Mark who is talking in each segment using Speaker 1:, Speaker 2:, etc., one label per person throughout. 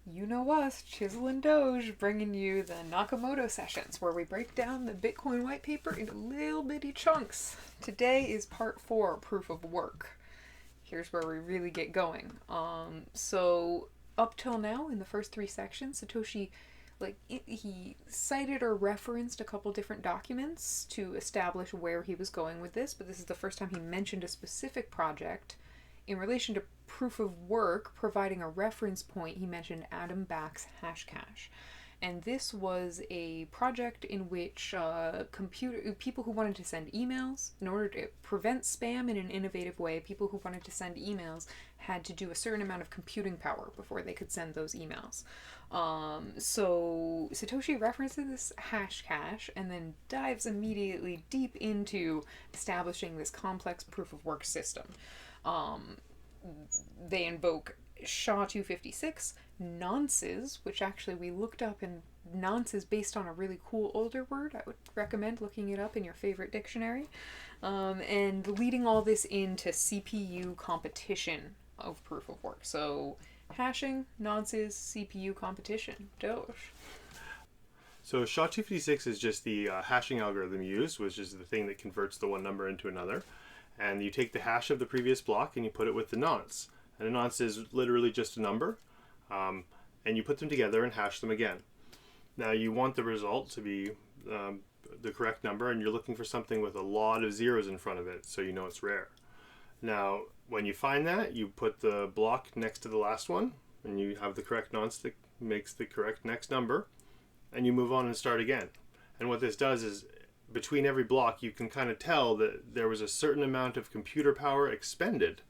Speaker 1: You know us, Chisel and Doge, bringing you the Nakamoto sessions where we break down the Bitcoin Whitepaper into little bitty chunks. Today is part 4, proof of work. Here's where we really get going. So up till now, in the first 3 sections, Satoshi, he cited or referenced a couple different documents to establish where he was going with this, but this is the first time he mentioned a specific project. In relation to proof of work, providing a reference point, he mentioned Adam Back's Hashcash. And this was a project in which people who wanted to send emails, in order to prevent spam in an innovative way, people who wanted to send emails had to do a certain amount of computing power before they could send those emails. So Satoshi references this Hashcash and then dives immediately deep into establishing this complex proof of work system. They invoke SHA-256, nonces, which actually we looked up, and nonce is based on a really cool older word. I would recommend looking it up in your favorite dictionary. And leading all this into CPU competition of proof of work. So hashing, nonces, CPU competition. Doge.
Speaker 2: So SHA-256 is just the hashing algorithm used, which is the thing that converts the one number into another. And you take the hash of the previous block and you put it with the nonce. And a nonce is literally just a number. And you put them together and hash them again. Now you want the result to be the correct number, and you're looking for something with a lot of zeros in front of it, so you know it's rare. Now, when you find that, you put the block next to the last one, and you have the correct nonce that makes the correct next number, and you move on and start again. And what this does is, between every block, you can kind of tell that there was a certain amount of computer power expended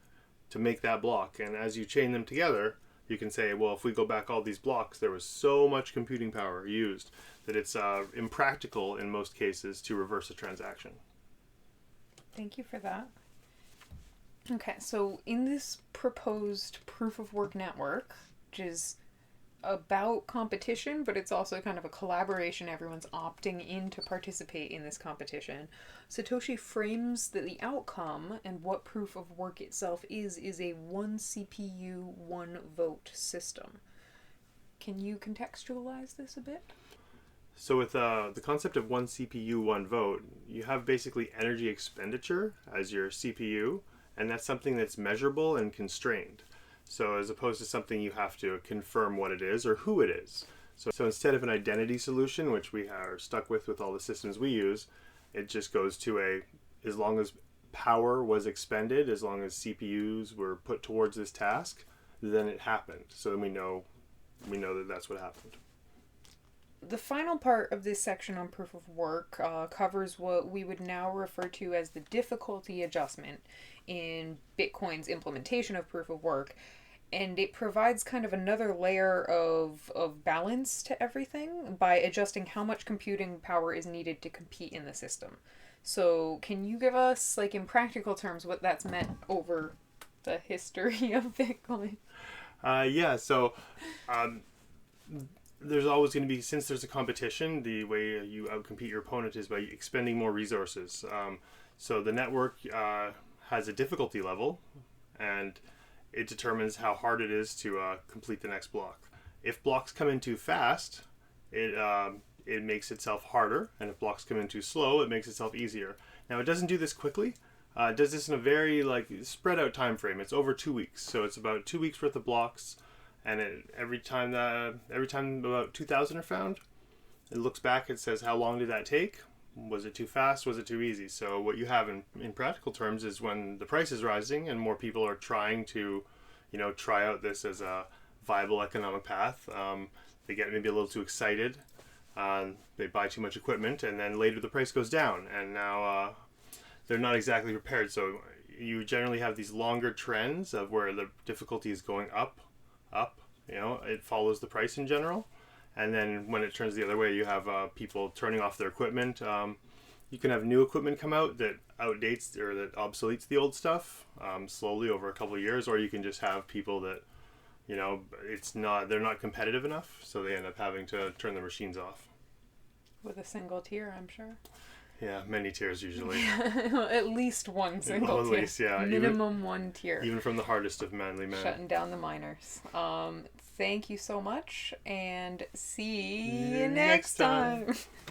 Speaker 2: to make that block. And as you chain them together, you can say, well, if we go back all these blocks, there was so much computing power used that it's impractical in most cases to reverse a transaction.
Speaker 1: Thank you for that. Okay, so in this proposed proof of work network, which is about competition, but it's also kind of a collaboration. Everyone's opting in to participate in this competition. Satoshi frames that the outcome and what proof of work itself is a 1 CPU, 1 vote system. Can you contextualize this a bit?
Speaker 2: So with the concept of 1 CPU, 1 vote, you have basically energy expenditure as your CPU, and that's something that's measurable and constrained. So as opposed to something you have to confirm what it is or who it is. So instead of an identity solution, which we are stuck with all the systems we use, it just goes to as long as power was expended, as long as CPUs were put towards this task, then it happened. So then we know that that's what happened.
Speaker 1: The final part of this section on proof of work covers what we would now refer to as the difficulty adjustment in Bitcoin's implementation of proof of work, and it provides kind of another layer of balance to everything by adjusting how much computing power is needed to compete in the system. So can you give us, in practical terms, what that's meant over the history of Bitcoin?
Speaker 2: There's always going to be, since there's a competition, the way you outcompete your opponent is by expending more resources. So the network has a difficulty level, and it determines how hard it is to complete the next block. If blocks come in too fast, it makes itself harder, and if blocks come in too slow, it makes itself easier. Now, it doesn't do this quickly. It does this in a very spread out time frame. It's over 2 weeks, so it's about 2 weeks worth of blocks, and every time about 2,000 are found, it looks back. It says, how long did that take? Was it too fast? Was it too easy? So what you have in practical terms is when the price is rising and more people are trying to, try out this as a viable economic path, they get maybe a little too excited. They buy too much equipment, and then later the price goes down, and now they're not exactly prepared. So you generally have these longer trends of where the difficulty is going up. It follows the price in general. And then when it turns the other way, you have people turning off their equipment. You can have new equipment come out that outdates or that obsoletes the old stuff slowly over a couple of years, or you can just have people that, they're not competitive enough, so they end up having to turn the machines off.
Speaker 1: With a single tier, I'm sure.
Speaker 2: Yeah, many tiers usually.
Speaker 1: At least one single
Speaker 2: At
Speaker 1: tier.
Speaker 2: least, yeah.
Speaker 1: Minimum one tier.
Speaker 2: Even from the hardest of manly men.
Speaker 1: Shutting down the miners. Thank you so much, and see you next time.